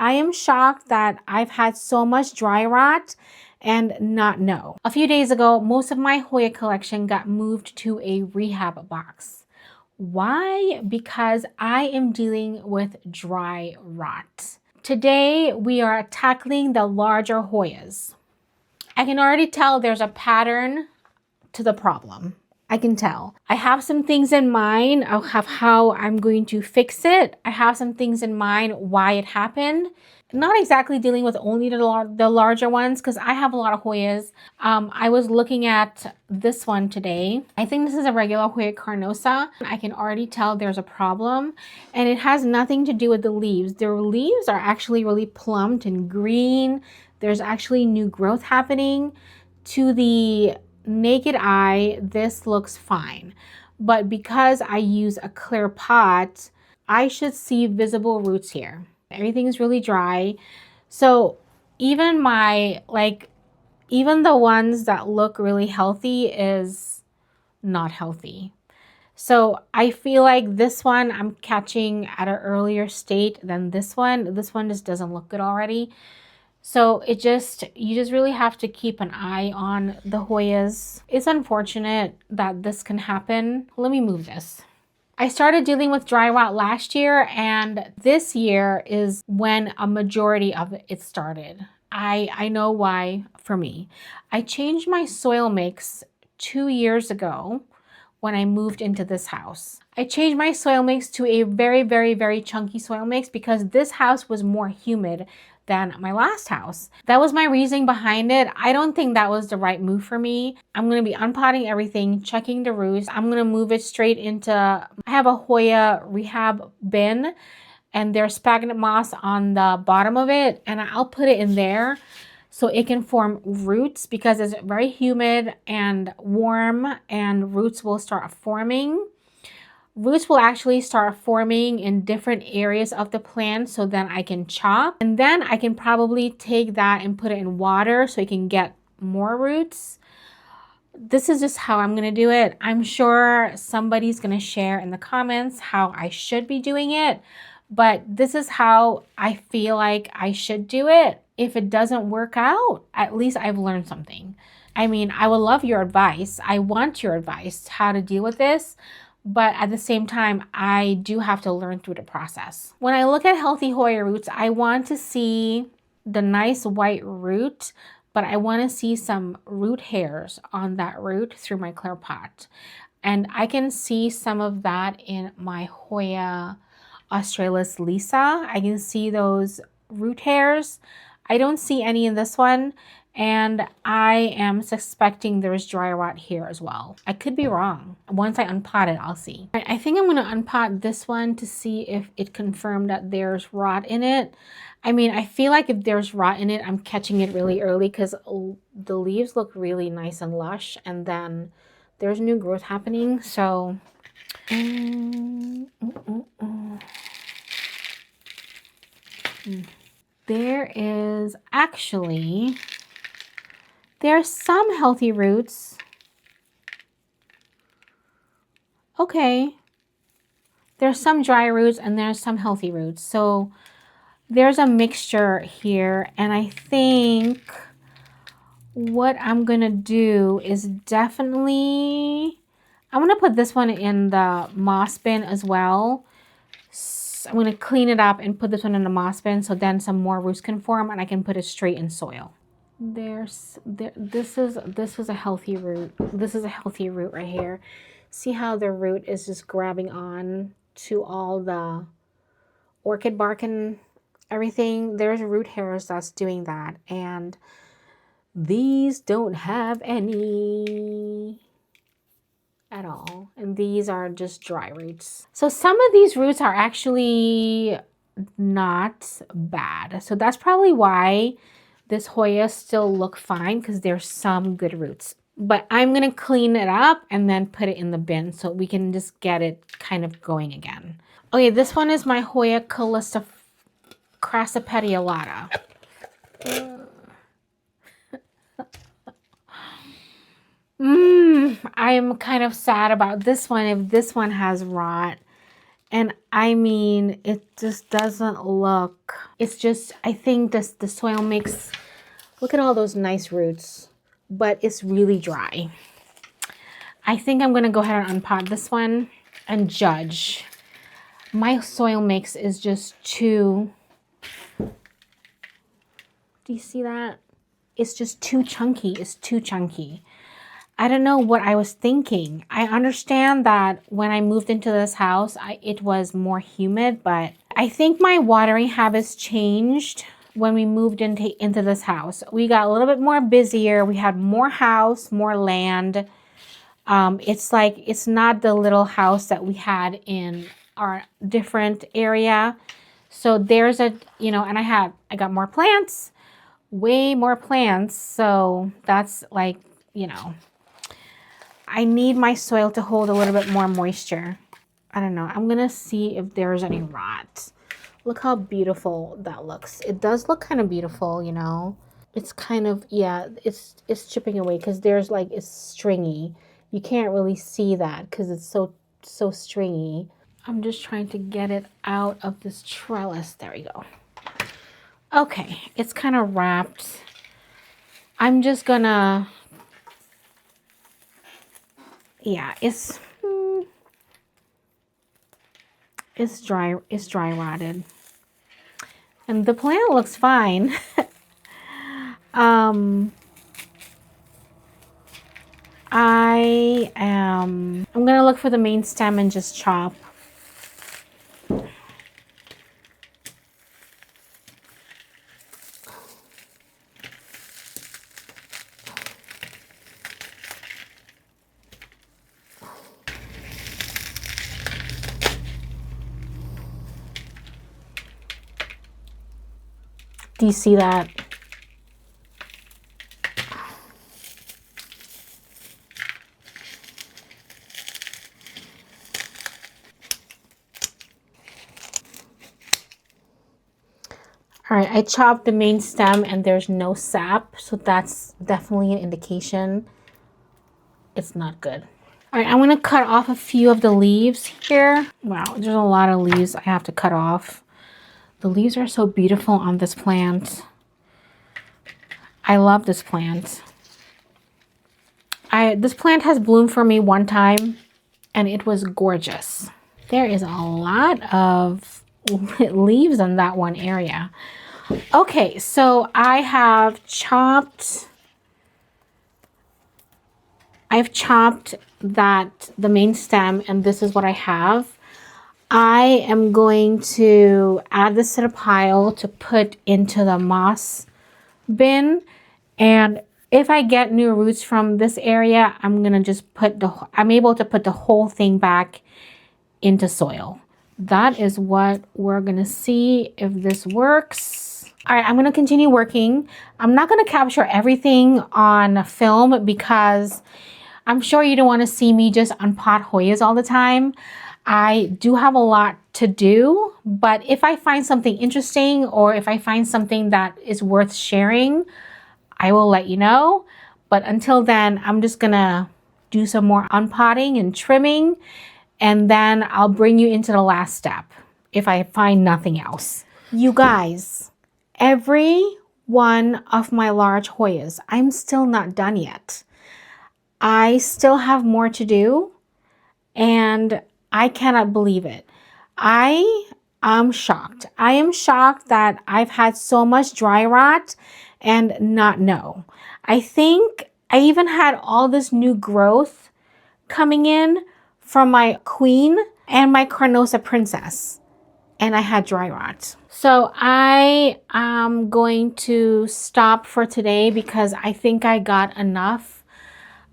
I am shocked that I've had so much dry rot and not know. A few days ago, most of my Hoya collection got moved to a rehab box. Why? Because I am dealing with dry rot. Today, we are tackling the larger Hoyas. I can already tell there's a pattern to the problem. I can tell. I have some things in mind of how I'm going to fix it. I have some things in mind why it happened. Not exactly dealing with only the larger ones, because I have a lot of Hoyas. I was looking at this one today. I think this is a regular Hoya carnosa. I can already tell there's a problem, and it has nothing to do with the leaves. The leaves are actually really plumped and green. There's actually new growth happening. To the naked eye, this looks fine. But because I use a clear pot, I should see visible roots here. Everything's really dry. So even even the ones that look really healthy is not healthy. So I feel like this one I'm catching at an earlier state than this one. This one just doesn't look good already. So you just really have to keep an eye on the Hoyas. It's unfortunate that this can happen. Let me move this. I started dealing with dry rot last year, and this year is when a majority of it started. I know why for me. I changed my soil mix 2 years ago when I moved into this house. I changed my soil mix to a very, very, very chunky soil mix because this house was more humid than my last house. That was my reasoning behind it. I don't think that was the right move for me. I'm going to be unpotting everything, checking the roots. I'm going to move it straight into, I have a Hoya rehab bin, and there's sphagnum moss on the bottom of it, and I'll put it in there so it can form roots because it's very humid and warm, and roots will start forming. Roots will actually start forming in different areas of the plant, so then I can chop, and then I can probably take that and put it in water so it can get more roots. This is just how I'm going to do it. I'm sure somebody's going to share in the comments how I should be doing it, but this is how I feel like I should do it. If it doesn't work out, at least I've learned something. I mean, I would love your advice. I want your advice how to deal with this. But at the same time, I do have to learn through the process. When I look at healthy Hoya roots, I want to see the nice white root, but I want to see some root hairs on that root through my clear pot. And I can see some of that in my Hoya Australis Lisa. I can see those root hairs. I don't see any in this one. And I am suspecting there's dry rot here as well. I could be wrong. Once I unpot it, I'll see. I think I'm going to unpot this one to see if it confirmed that there's rot in it. I mean, I feel like if there's rot in it, I'm catching it really early because the leaves look really nice and lush, and then there's new growth happening. So there is actually... There's some healthy roots. Okay. There's some dry roots and there's some healthy roots. So there's a mixture here. And I think what I'm going to do is definitely... I'm going to put this one in the moss bin as well. So I'm going to clean it up and put this one in the moss bin so then some more roots can form and I can put it straight in soil. This is a healthy root. This is a healthy root right here. See how the root is just grabbing on to all the orchid bark and everything. There's root hairs that's doing that, and these don't have any at all, and these are just dry roots. So some of these roots are actually not bad, so that's probably why this Hoya still look fine, because there's some good roots. But I'm going to clean it up and then put it in the bin so we can just get it kind of going again. Okay, this one is my Hoya Callista crassipedialata. I am kind of sad about this one if this one has rot. And I mean, it just doesn't look, it's just, I think this the soil mix, look at all those nice roots, but it's really dry. I think I'm gonna go ahead and unpot this one and judge. My soil mix is just too, do you see that? It's just too chunky. It's too chunky. I don't know what I was thinking. I understand that when I moved into this house, it was more humid, but I think my watering habits changed when we moved into this house. We got a little bit more busier. We had more house, more land. It's like, it's not the little house that we had in our different area. So there's a, you know, and I got more plants, way more plants. So that's like, you know, I need my soil to hold a little bit more moisture. I don't know. I'm going to see if there's any rot. Look how beautiful that looks. It does look kind of beautiful, you know. It's kind of, yeah, it's chipping away because there's like, it's stringy. You can't really see that because it's so stringy. I'm just trying to get it out of this trellis. There we go. Okay, it's kind of wrapped. I'm just gonna, yeah, it's dry rotted. And the plant looks fine. I'm gonna look for the main stem and just chop. Do you see that? All right, I chopped the main stem and there's no sap, so that's definitely an indication it's not good. All right, I'm gonna cut off a few of the leaves here. Wow, there's a lot of leaves I have to cut off. The leaves are so beautiful on this plant. I love this plant. This plant has bloomed for me one time and it was gorgeous. There is a lot of leaves in that one area. Okay, so I've chopped the main stem and this is what I have. I am going to add this to the pile to put into the moss bin, and if I get new roots from this area, I'm gonna just I'm able to put the whole thing back into soil. That is what we're gonna see if this works. All right, I'm gonna continue working. I'm not gonna capture everything on film because I'm sure you don't want to see me just unpot Hoyas all the time. I do have a lot to do, but if I find something interesting or if I find something that is worth sharing, I will let you know. But until then, I'm just gonna do some more unpotting and trimming, and then I'll bring you into the last step if I find nothing else. You guys, every one of my large Hoyas, I'm still not done yet. I still have more to do and I cannot believe it. I am shocked. I am shocked that I've had so much dry rot and not know. I think I even had all this new growth coming in from my queen and my Carnosa princess, and I had dry rot. So I am going to stop for today because I think I got enough.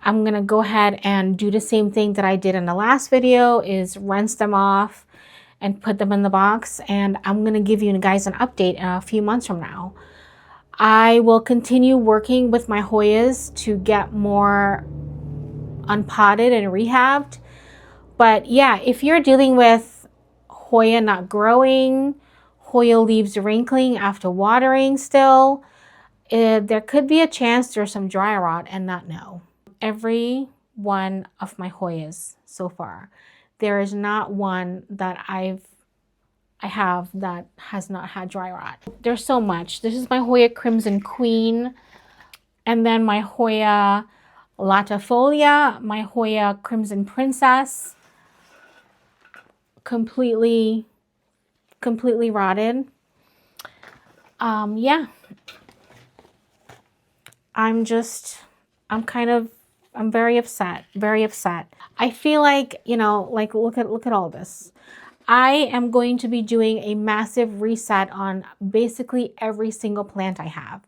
I'm gonna go ahead and do the same thing that I did in the last video, is rinse them off and put them in the box, and I'm gonna give you guys an update in a few months from now. I will continue working with my Hoyas to get more unpotted and rehabbed. But yeah, if you're dealing with Hoya not growing, Hoya leaves wrinkling after watering still, there could be a chance there's some dry rot and not know. Every one of my Hoyas so far, there is not one that I have that has not had dry rot. There's so much. This is my Hoya Crimson Queen, and then my Hoya Latifolia, my Hoya Crimson Princess, completely rotted. Yeah, I'm very upset, very upset. I feel like, you know, like look at all this. I am going to be doing a massive reset on basically every single plant I have.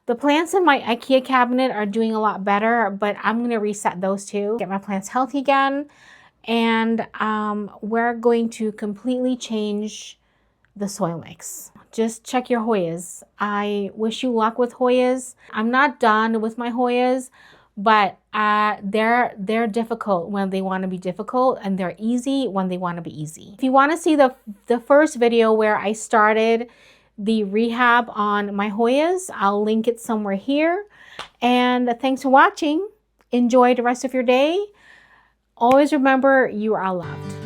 The plants in my IKEA cabinet are doing a lot better, but I'm going to reset those too, get my plants healthy again. And we're going to completely change the soil mix. Just check your Hoyas. I wish you luck with Hoyas. I'm not done with my Hoyas, but they're difficult when they want to be difficult, and they're easy when they want to be easy. If you want to see the first video where I started the rehab on my Hoyas, I'll link it somewhere here. And thanks for watching. Enjoy the rest of your day. Always remember, you are loved.